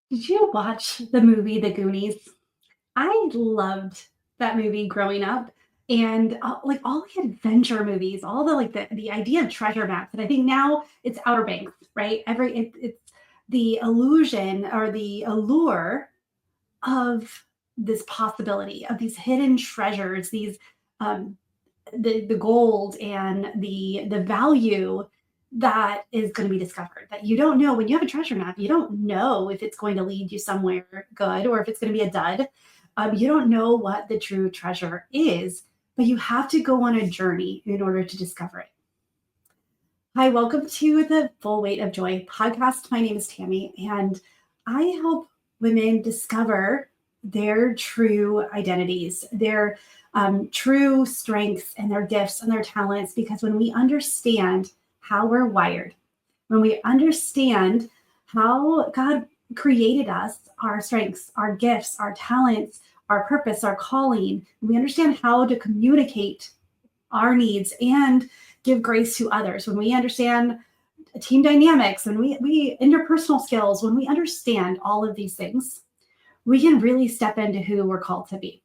Did you watch the movie The Goonies? I loved that movie growing up, and like all the adventure movies, all the idea of treasure maps. And I think now it's Outer Banks, right? It's the illusion or the allure of this possibility of these hidden treasures, these um, the gold and the value that is going to be discovered that you don't know. When you have a treasure map, you don't know if it's going to lead you somewhere good or if it's going to be a dud. You don't know what the true treasure is, but you have to go on a journey in order to discover it. Hi, welcome to the Full Weight of Joy podcast. My name is Tami, and I help women discover their true identities, their true strengths, and their gifts and their talents. Because when we understand how we're wired, when we understand how God created us, our strengths, our gifts, our talents, our purpose, our calling, we understand how to communicate our needs and give grace to others. When we understand team dynamics, when we interpersonal skills, when we understand all of these things, we can really step into who we're called to be.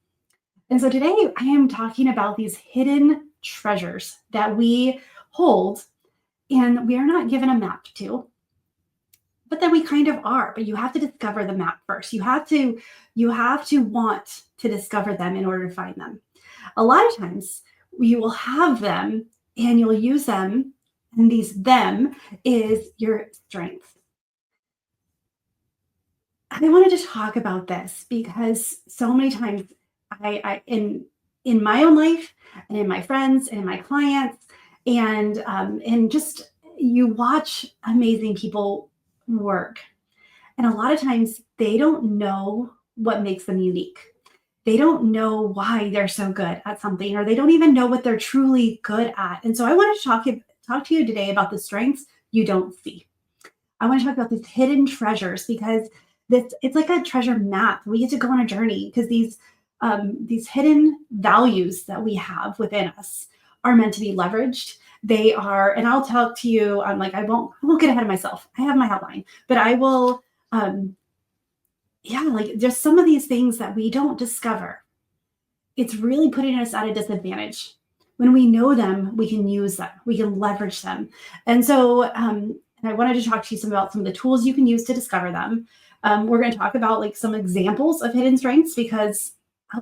And so today I am talking about these hidden treasures that we hold and we are not given a map to, but then we kind of are. But you have to discover the map first. You have to want to discover them in order to find them. A lot of times you will have them and you'll use them, and them is your strength. I wanted to talk about this because so many times in my own life and in my friends and in my clients and just you watch amazing people work, and a lot of times they don't know what makes them unique. They don't know why they're so good at something, or they don't even know what they're truly good at. And so I want to talk to you today about the strengths you don't see. I want to talk about these hidden treasures because it's like a treasure map. We get to go on a journey because these hidden values that we have within us are meant to be leveraged. They are, and I'll talk to you. I'm like I won't get ahead of myself. I have my outline, but I will. Yeah, like there's some of these things that we don't discover. It's really putting us at a disadvantage. When we know them, we can use them, we can leverage them. And so, and I wanted to talk to you about some of the tools you can use to discover them. We're going to talk about like some examples of hidden strengths because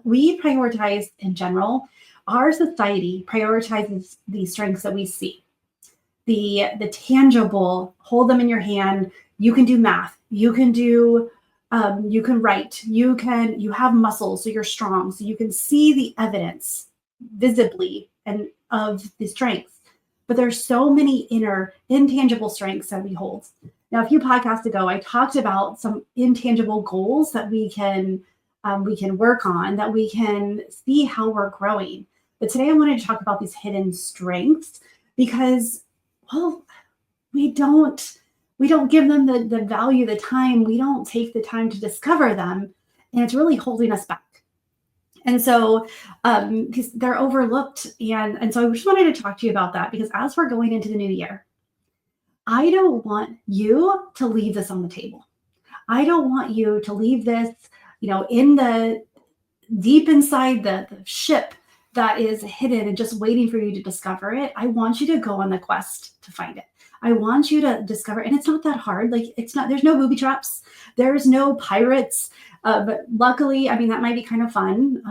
we prioritize in general. Our society prioritizes the strengths that we see, the tangible. Hold them in your hand. You can do math. You can write, you have muscles, so you're strong, so you can see the evidence visibly and of the strengths. But there's so many inner intangible strengths that we hold. Now, a few podcasts ago, I talked about some intangible goals that we can work on, that we can see how we're growing. But today I wanted to talk about these hidden strengths because, well, we don't give them the value, the time. We don't take the time to discover them, and it's really holding us back. And so because they're overlooked, and so I just wanted to talk to you about that because as we're going into the new year, I don't want you to leave this on the table. I don't want you to leave this, in the deep inside the ship that is hidden and just waiting for you to discover it. I want you to go on the quest to find it. I want you to discover, and it's not that hard. Like it's not, there's no booby traps. There's no pirates. But luckily, I mean, that might be kind of fun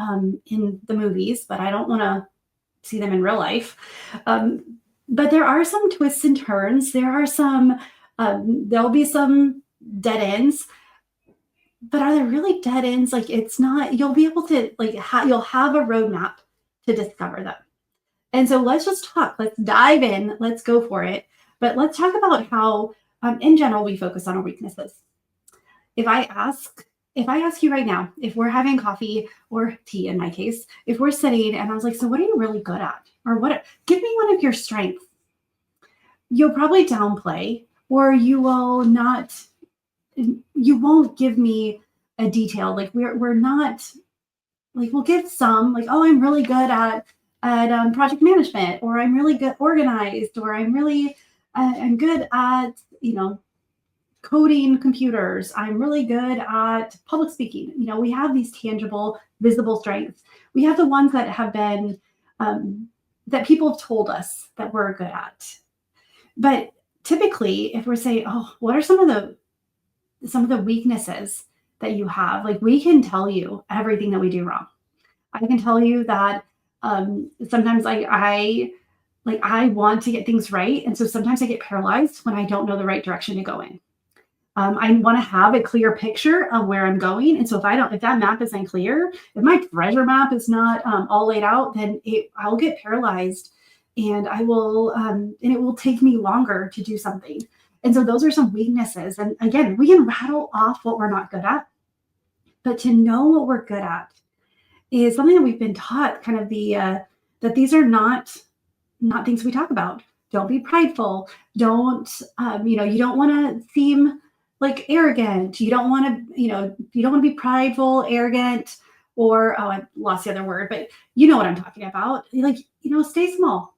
in the movies, but I don't want to see them in real life. But there are some twists and turns. There'll be some dead ends, but are there really dead ends? Like it's not, you'll be able to you'll have a roadmap to discover them. And so let's just talk. Let's dive in. Let's go for it. But let's talk about how, in general, we focus on our weaknesses. If I ask you right now, if we're having coffee or tea, in my case, if we're sitting and I was like, so what are you really good at? Or give me one of your strengths. You'll probably downplay, or you won't give me a detail. Like we're not, like we'll give some, like, oh, I'm really good at project management, or I'm really good organized, or I'm good at coding computers. I'm really good at public speaking. We have these tangible, visible strengths. We have the ones that have been, that people have told us that we're good at. But typically, if we're saying, oh, what are some of the weaknesses that you have? Like, we can tell you everything that we do wrong. I can tell you that sometimes I want to get things right, and so sometimes I get paralyzed when I don't know the right direction to go in. I want to have a clear picture of where I'm going, and so if that map isn't clear, if my treasure map is not all laid out, then I'll get paralyzed, and it will take me longer to do something. And so those are some weaknesses. And again, we can rattle off what we're not good at, but to know what we're good at is something that we've been taught, kind of that these are not things we talk about. Don't be prideful. Don't you don't want to seem like arrogant. You don't want to be prideful, arrogant, or I lost the other word, but you know what I'm talking about. Like, stay small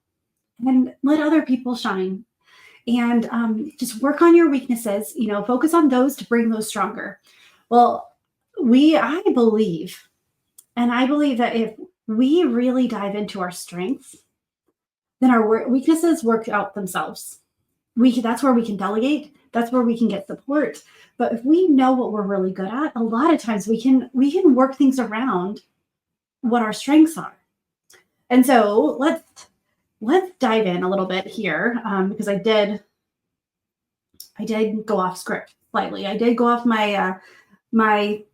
and let other people shine, and just work on your weaknesses. Focus on those to bring those stronger. Well, I believe that if we really dive into our strengths, then our weaknesses work out themselves. That's where we can delegate. That's where we can get support. But if we know what we're really good at, a lot of times we can work things around what our strengths are. And so let's dive in a little bit here, because I did go off script slightly. I did go off my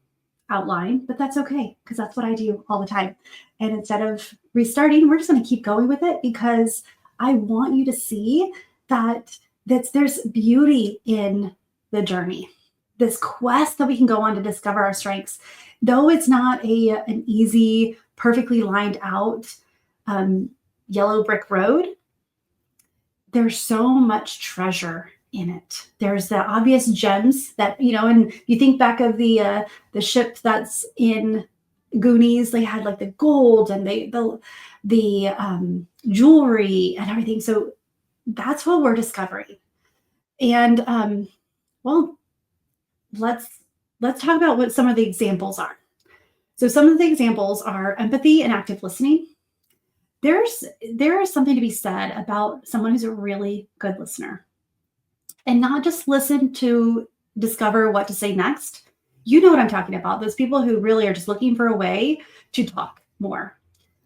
outline, but that's okay, because that's what I do all the time. And instead of restarting, we're just going to keep going with it, because I want you to see that there's beauty in the journey, this quest that we can go on to discover our strengths. Though it's not an easy, perfectly lined out yellow brick road, there's so much treasure in it. There's the obvious gems that, and you think back of the ship that's in Goonies. They had like the gold and the jewelry and everything. So that's what we're discovering. And well, let's talk about what some of the examples are. So some of the examples are empathy and active listening. There is something to be said about someone who's a really good listener, and not just listen to discover what to say next. You know what I'm talking about. Those people who really are just looking for a way to talk more.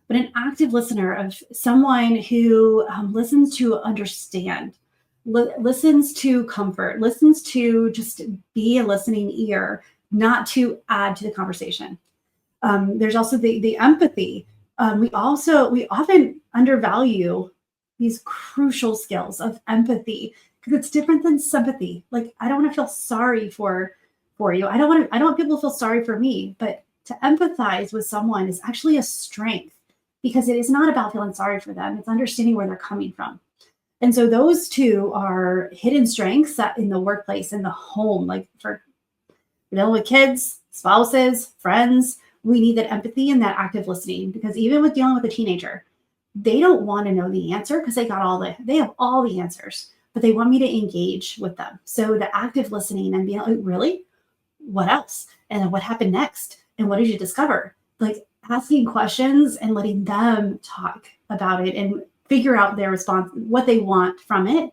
But an active listener of someone who listens to understand, listens to comfort, listens to just be a listening ear, not to add to the conversation. There's also the empathy. We often undervalue these crucial skills of empathy, because it's different than sympathy. Like, I don't want to feel sorry for you. I don't want people to feel sorry for me, but to empathize with someone is actually a strength, because it is not about feeling sorry for them. It's understanding where they're coming from. And so those two are hidden strengths that in the workplace, in the home, like for dealing with kids, spouses, friends, we need that empathy and that active listening, because even with dealing with a teenager, they don't want to know the answer because they have all the answers, but they want me to engage with them. So the active listening and being like, really, what else? And then what happened next? And what did you discover? Like, asking questions and letting them talk about it and figure out their response, what they want from it,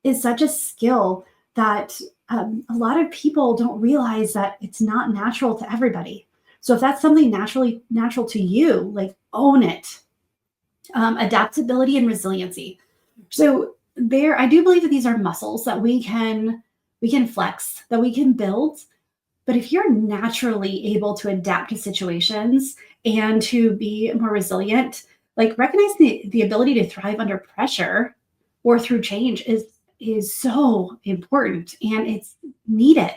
is such a skill that a lot of people don't realize that it's not natural to everybody. So if that's something natural to you, like, own it. Adaptability and resiliency. So I do believe that these are muscles that we can flex, that we can build. But if you're naturally able to adapt to situations and to be more resilient, like, recognize the ability to thrive under pressure or through change is so important, and it's needed.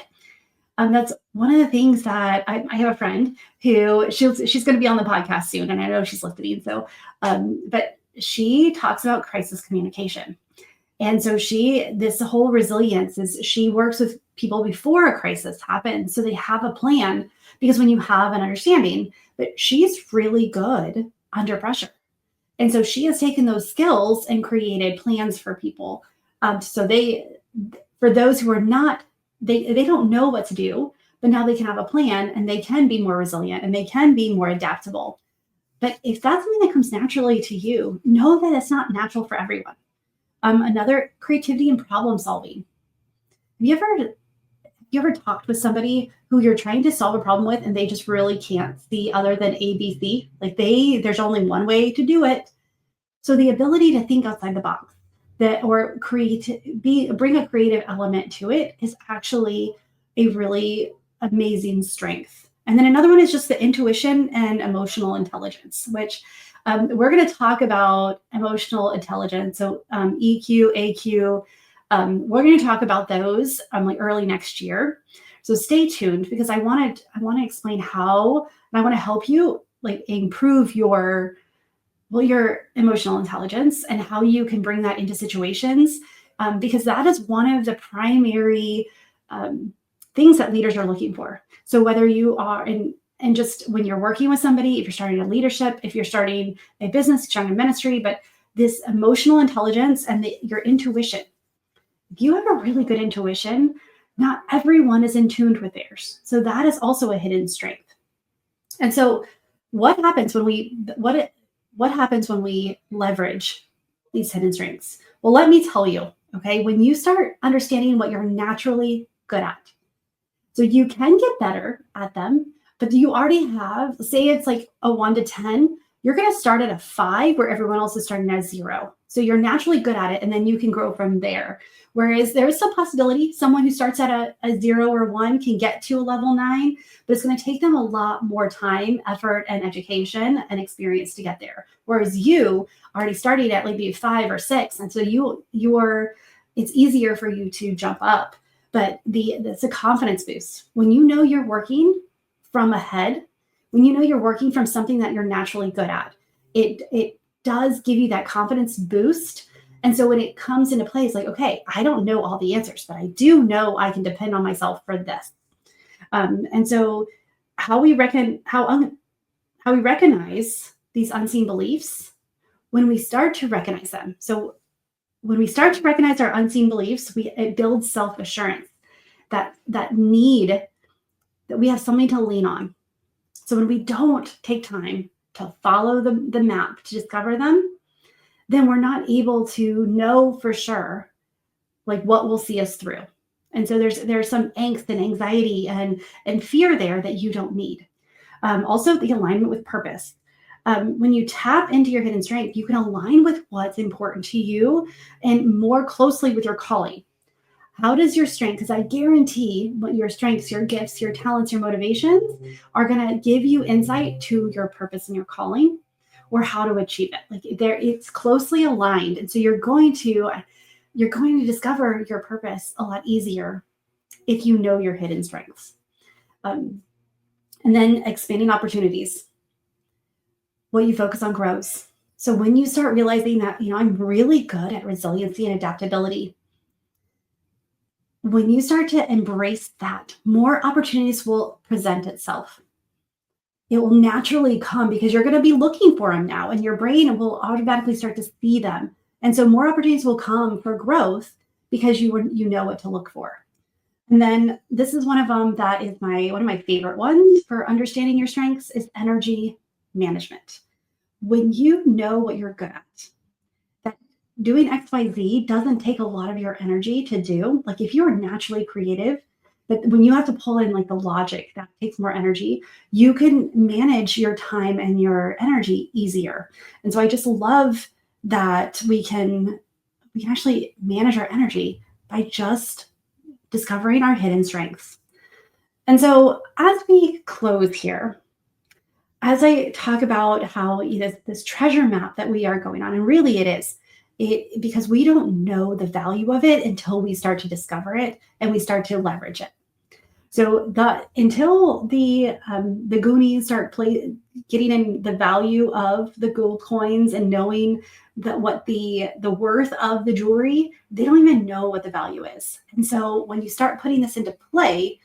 That's one of the things that I have a friend who she's going to be on the podcast soon, and I know she's listening. So, but she talks about crisis communication, and so this whole resilience is she works with people before a crisis happens, so they have a plan, because when you have an understanding, but she's really good under pressure, and so she has taken those skills and created plans for people. For those who are not they don't know what to do, but now they can have a plan and they can be more resilient and they can be more adaptable. But if that's something that comes naturally to you, know that it's not natural for everyone. Another, creativity and problem solving. Have you ever talked with somebody who you're trying to solve a problem with and they just really can't see other than ABC? Like there's only one way to do it. So the ability to think outside the box, that or bring a creative element to it, is actually a really amazing strength. And then another one is just the intuition and emotional intelligence, which we're going to talk about emotional intelligence. So EQ, AQ, we're going to talk about those like early next year. So stay tuned, because I want to explain how, and I want to help you like improve your emotional intelligence and how you can bring that into situations, because that is one of the primary things that leaders are looking for. So whether you are and just when you're working with somebody, if you're starting a leadership, if you're starting a business, starting a ministry, but this emotional intelligence and your intuition. If you have a really good intuition, not everyone is in tune with theirs. So that is also a hidden strength. And so what happens when we leverage these hidden strengths? Well, let me tell you, okay, when you start understanding what you're naturally good at, so you can get better at them, but you already have, say it's like a 1 to 10, you're going to start at a 5 where everyone else is starting at 0. So you're naturally good at it, and then you can grow from there. Whereas there is still possibility someone who starts at a 0 or 1 can get to a level 9, but it's going to take them a lot more time, effort, and education and experience to get there. Whereas you already started at maybe 5 or 6, and so it's easier for you to jump up. But it's a confidence boost when you know you're working from ahead, when you know you're working from something that you're naturally good at. It does give you that confidence boost. And so when it comes into play, it's like, okay, I don't know all the answers, but I do know I can depend on myself for this. And so how we recognize these unseen beliefs, when we start to recognize them. So when we start to recognize our unseen beliefs, it builds self-assurance, that need that we have something to lean on. So when we don't take time to follow the map to discover them, then we're not able to know for sure like what will see us through. And so there's some angst and anxiety and fear there that you don't need. Also, the alignment with purpose. When you tap into your hidden strength, you can align with what's important to you and more closely with your calling. How does your strength, because I guarantee what your strengths, your gifts, your talents, your motivations are going to give you insight to your purpose and your calling, or how to achieve it. Like it's closely aligned. And so you're going to discover your purpose a lot easier if you know your hidden strengths. And then expanding opportunities. What you focus on grows. So when you start realizing that, I'm really good at resiliency and adaptability, when you start to embrace that, more opportunities will present itself. It will naturally come because you're going to be looking for them now, and your brain will automatically start to see them. And so more opportunities will come for growth because you know what to look for. And then this is one of them that is one of my favorite ones for understanding your strengths is energy management. When you know what you're good at, that doing XYZ doesn't take a lot of your energy to do. Like if you're naturally creative, but when you have to pull in like the logic, that takes more energy, you can manage your time and your energy easier. And so I just love that we can actually manage our energy by just discovering our hidden strengths. And so as we close here, as I talk about how this treasure map that we are going on, and really it is, because we don't know the value of it until we start to discover it and we start to leverage it. So until the Goonies start getting in the value of the gold coins and knowing what the worth of the jewelry, they don't even know what the value is. And so when you start putting this into play,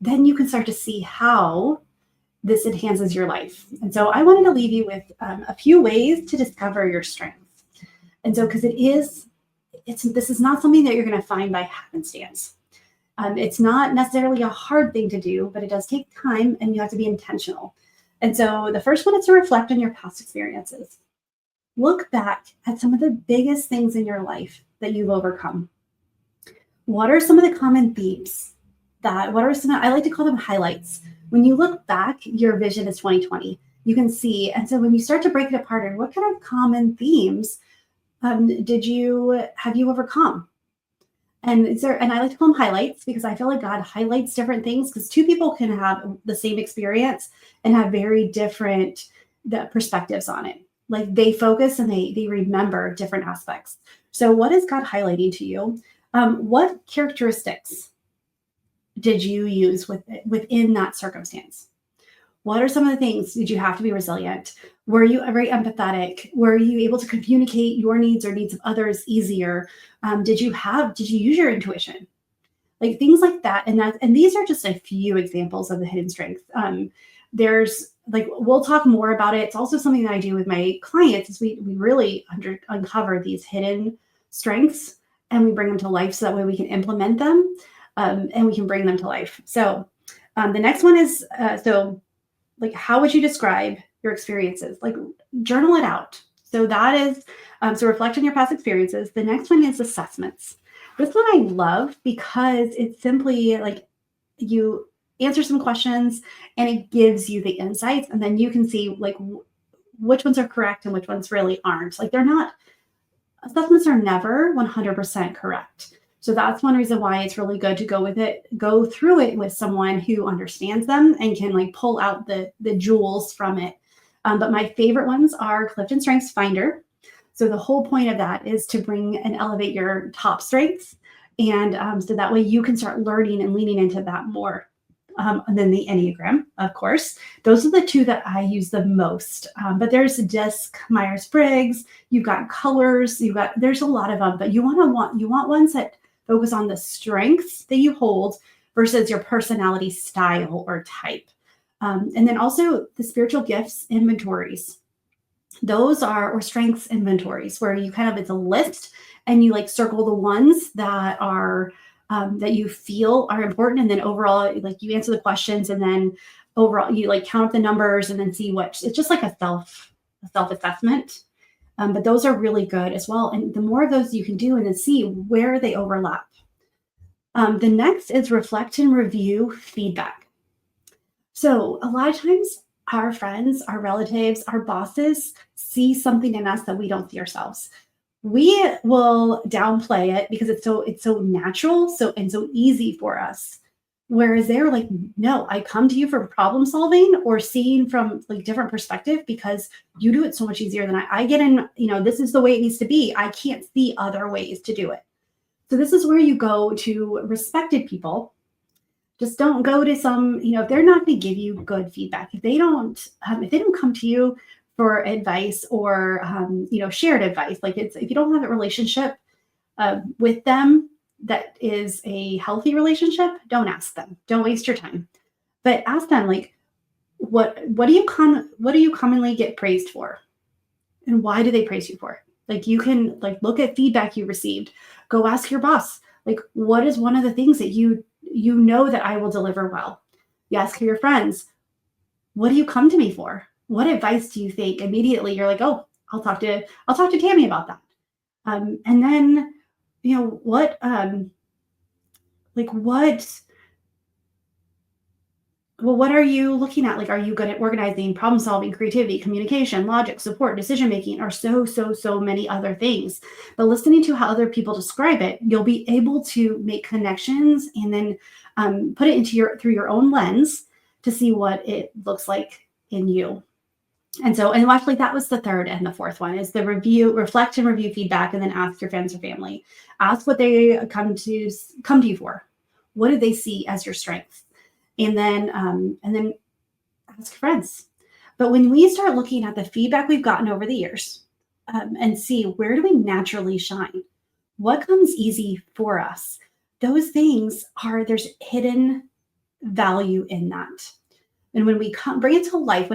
then you can start to see how this enhances your life. And so I wanted to leave you with a few ways to discover your strengths. And so, because this is not something that you're going to find by happenstance. It's not necessarily a hard thing to do, but it does take time and you have to be intentional. And so the first one is to reflect on your past experiences. Look back at some of the biggest things in your life that you've overcome. What are some of the common themes what are some, I like to call them highlights. When you look back, your vision is 2020. You can see. And so when you start to break it apart, and what kind of common themes have you overcome? And I like to call them highlights because I feel like God highlights different things because two people can have the same experience and have very different perspectives on it. Like they focus and they remember different aspects. So what is God highlighting to you? What characteristics did you use within that circumstance? What are some of the things? Did you have to be resilient? Were you very empathetic? Were you able to communicate your needs or needs of others easier? Did you use your intuition? Like things like that. And these are just a few examples of the hidden strengths. There's like, we'll talk more about it. It's also something that I do with my clients is we really uncover these hidden strengths and we bring them to life so that way we can implement them and we can bring them to life. So the next one is, like, how would you describe your experiences? Like, journal it out. So that is, so reflect on your past experiences. The next one is assessments. This one I love because it's simply like you answer some questions and it gives you the insights, and then you can see like which ones are correct and which ones really aren't. Like assessments are never 100% correct. So that's one reason why it's really good to go through it with someone who understands them and can like pull out the jewels from it. But my favorite ones are Clifton Strengths Finder. So the whole point of that is to bring and elevate your top strengths. And so that way you can start learning and leaning into that more. And then the Enneagram, of course. Those are the two that I use the most. But there's DISC, Myers-Briggs, you've got colors, there's a lot of them, but you want ones that focus on the strengths that you hold versus your personality style or type. And then also the spiritual gifts inventories. Those are, or strengths inventories, where it's a list and you like circle the ones that are, that you feel are important. And then overall, like you answer the questions and then overall you like count up the numbers and then see it's just like a self-assessment. But those are really good as well. And the more of those you can do and then see where they overlap. The next is reflect and review feedback. So a lot of times our friends, our relatives, our bosses see something in us that we don't see ourselves. We will downplay it because it's so natural, so easy for us. Whereas they're like, no, I come to you for problem solving or seeing from like different perspective because you do it so much easier than I get in, this is the way it needs to be. I can't see other ways to do it. So this is where you go to respected people. Just don't go to some, if they're not going to give you good feedback, if they don't come to you for advice or, shared advice, like if you don't have a relationship with them, that is a healthy relationship, don't ask them. Don't waste your time. But ask them like, what do you commonly get praised for? And why do they praise you for it? Like you can like look at feedback you received. Go ask your boss, like, what is one of the things that you know that I will deliver well? You ask your friends, what do you come to me for? What advice do you think? Immediately you're like, oh, I'll talk to Tami about that. And then what are you looking at? Like, are you good at organizing, problem solving, creativity, communication, logic, support, decision making, or so many other things? But listening to how other people describe it, you'll be able to make connections and then put it through your own lens to see what it looks like in you. And actually that was the third and the fourth one is the reflect and review feedback, and then ask your friends or family. Ask what they come to you for. What do they see as your strengths? And then ask friends. But when we start looking at the feedback we've gotten over the years and see where do we naturally shine, what comes easy for us, those things there's hidden value in that. And when we bring it to life,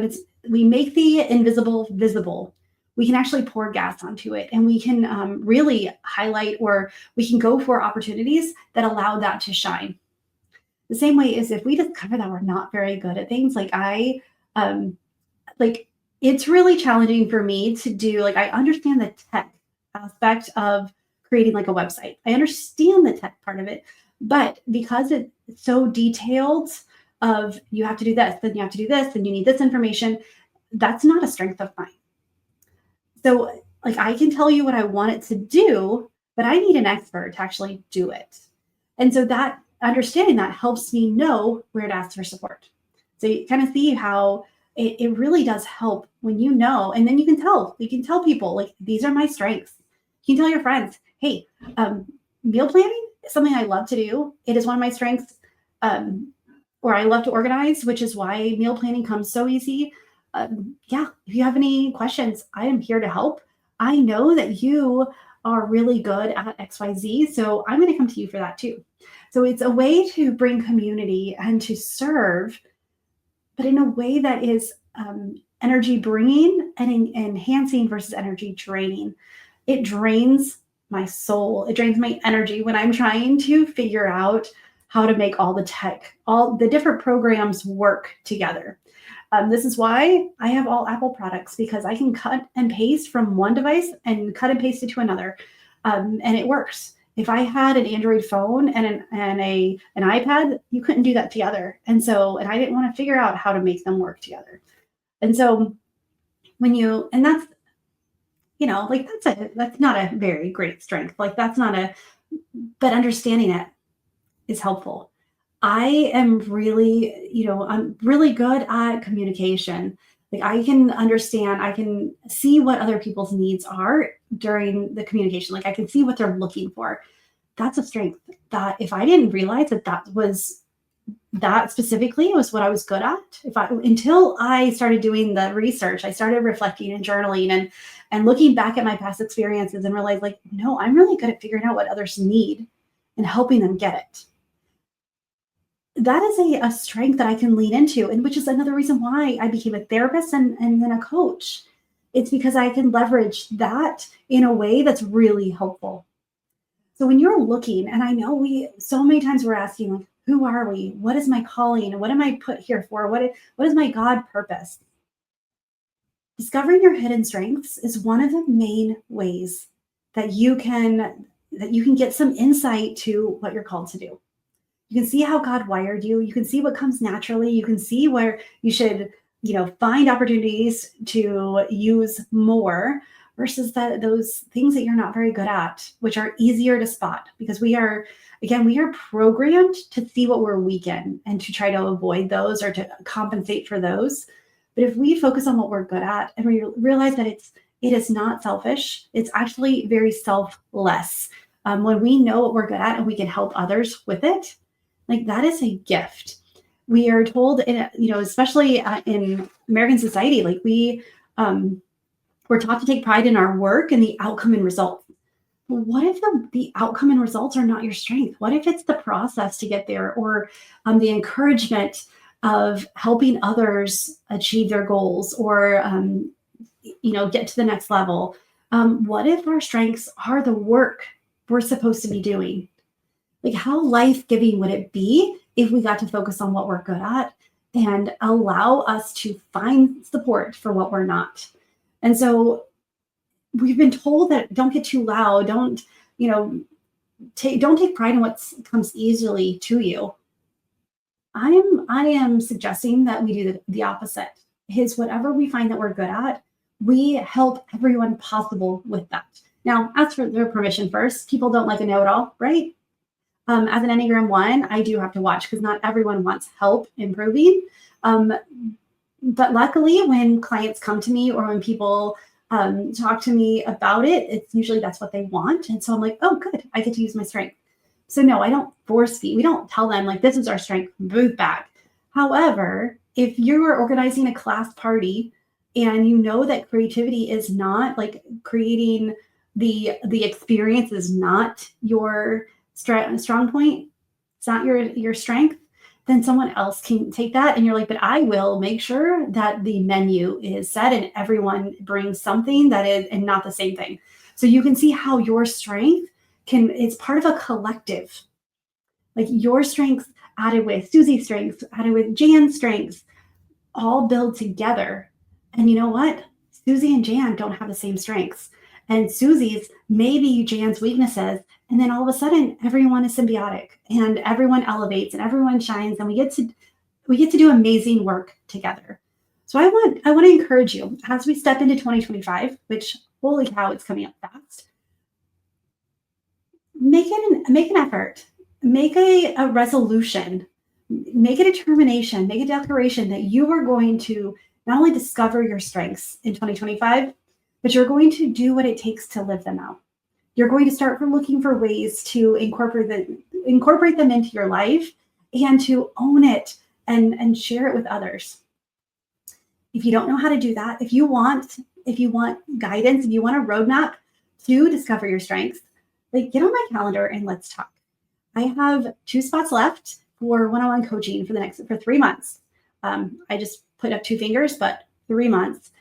we make the invisible visible, we can actually pour gas onto it, and we can really highlight, or we can go for opportunities that allow that to shine. The same way is if we discover that we're not very good at things, um, like it's really challenging for me to do, like, I understand the tech aspect of creating like a website. I understand the tech part of it, but because it's so detailed of you have to do this, then you have to do this, then you need this information, that's not a strength of mine. So, like, I can tell you what I want it to do, but I need an expert to actually do it. And so that understanding that helps me know where to ask for support. So you kind of see how it really does help when you know, and then you can tell people like, these are my strengths. You can tell your friends, hey, um, meal planning is something I love to do. It is one of my strengths. Um, or I love to organize, which is why meal planning comes so easy. Yeah, if you have any questions, I am here to help. I know that you are really good at XYZ, so I'm going to come to you for that too. So it's a way to bring community and to serve, but in a way that is energy bringing and enhancing versus energy draining. It drains my soul, it drains my energy when I'm trying to figure out how to make all the tech, all the different programs work together. This is why I have all Apple products, because I can cut and paste from one device and cut and paste it to another, and it works. If I had an Android phone and an iPad, you couldn't do that together. And I didn't want to figure out how to make them work together. And so when you and that's like that's not a very great strength. Like that's not a but understanding it is helpful. I am really, I'm really good at communication. Like I can understand, I can see what other people's needs are during the communication. Like I can see what they're looking for. That's a strength that if I didn't realize that specifically was what I was good at, if I until I started doing the research, I started reflecting and journaling and looking back at my past experiences and realized like, no, I'm really good at figuring out what others need and helping them get it. That is a strength that I can lean into, and which is another reason why I became a therapist and then a coach. It's because I can leverage that in a way that's really helpful. So when you're looking, and I know we so many times we're asking, like, who are we? What is my calling? What am I put here for? What is my God purpose? Discovering your hidden strengths is one of the main ways that you can get some insight to what you're called to do. You can see how God wired you. You can see what comes naturally. You can see where you should, find opportunities to use more versus those things that you're not very good at, which are easier to spot because we are programmed to see what we're weak in and to try to avoid those or to compensate for those. But if we focus on what we're good at and we realize that it is not selfish, it's actually very selfless. When we know what we're good at and we can help others with it, like that is a gift. We are told, especially in American society, like we're taught to take pride in our work and the outcome and results. Well, what if the outcome and results are not your strength? What if it's the process to get there, or the encouragement of helping others achieve their goals, or get to the next level? What if our strengths are the work we're supposed to be doing? Like, how life-giving would it be if we got to focus on what we're good at and allow us to find support for what we're not? And so we've been told that don't get too loud, don't take pride in what comes easily to you. I am suggesting that we do the opposite. Is whatever we find that we're good at, we help everyone possible with that. Now, ask for their permission first. People don't like a know-it-all, right? As an Enneagram 1, I do have to watch because not everyone wants help improving. Um, but luckily, when clients come to me or when people talk to me about it, it's usually that's what they want. And so I'm like, oh, good, I get to use my strength. So no, I don't force feed. We don't tell them like this is our strength, move back. However, if you're organizing a class party and you know that creativity is not like creating the experience is not your strong point, it's not your strength, then someone else can take that and you're like, but I will make sure that the menu is set and everyone brings something that is and not the same thing. So you can see how your strength it's part of a collective. Like your strengths added with Susie's strengths, added with Jan's strengths, all build together. And you know what? Susie and Jan don't have the same strengths. And Susie's maybe Jan's weaknesses. And then all of a sudden, everyone is symbiotic and everyone elevates and everyone shines, and we get to do amazing work together. So I want to encourage you as we step into 2025, which holy cow, it's coming up fast. Make an effort, make a resolution, make a determination, make a declaration that you are going to not only discover your strengths in 2025, but you're going to do what it takes to live them out. You're going to start from looking for ways to incorporate them into your life and to own it and share it with others. If you don't know how to do that, if you want guidance, if you want a roadmap to discover your strengths, like get on my calendar and let's talk. I have 2 spots left for one-on-one coaching for 3 months. I just put up 2 fingers, but 3 months,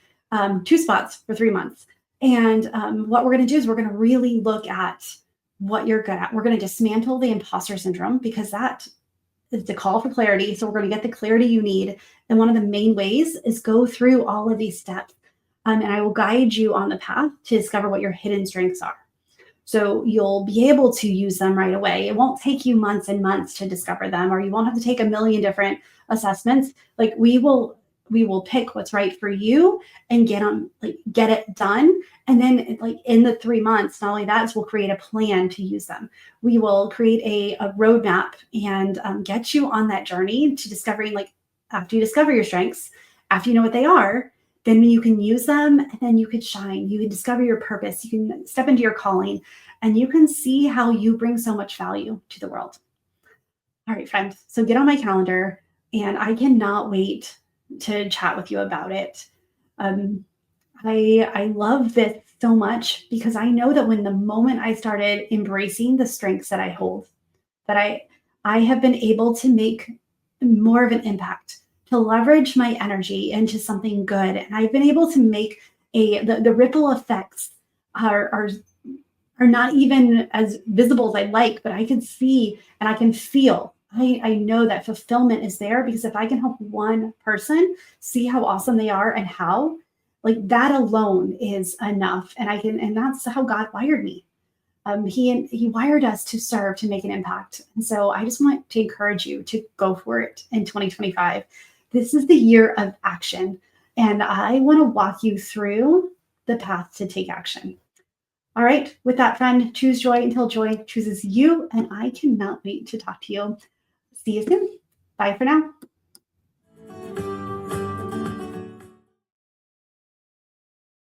2 spots for 3 months. And what we're going to do is we're going to really look at what you're good at. We're going to dismantle the imposter syndrome, because that is the call for clarity. So we're going to get the clarity you need. And one of the main ways is go through all of these steps. And I will guide you on the path to discover what your hidden strengths are. So you'll be able to use them right away. It won't take you months and months to discover them, or you won't have to take a million different assessments. Like we will pick what's right for you and get it done. And then like in the 3 months, not only that, is we'll create a plan to use them. We will create a roadmap and get you on that journey to discovering, like after you discover your strengths, after you know what they are, then you can use them and then you can shine. You can discover your purpose. You can step into your calling and you can see how you bring so much value to the world. All right, friend. So get on my calendar and I cannot wait to chat with you about it. Um, I love this so much because I know that when the moment I started embracing the strengths that I hold, that I have been able to make more of an impact, to leverage my energy into something good. And I've been able to make the ripple effects are not even as visible as I'd like, but I can see and I can feel. I know that fulfillment is there because if I can help one person see how awesome they are and how, like that alone is enough. And that's how God wired me. He wired us to serve, to make an impact. And so I just want to encourage you to go for it in 2025. This is the year of action. And I want to walk you through the path to take action. All right. With that, friend, choose joy until joy chooses you. And I cannot wait to talk to you. See you soon. Bye for now.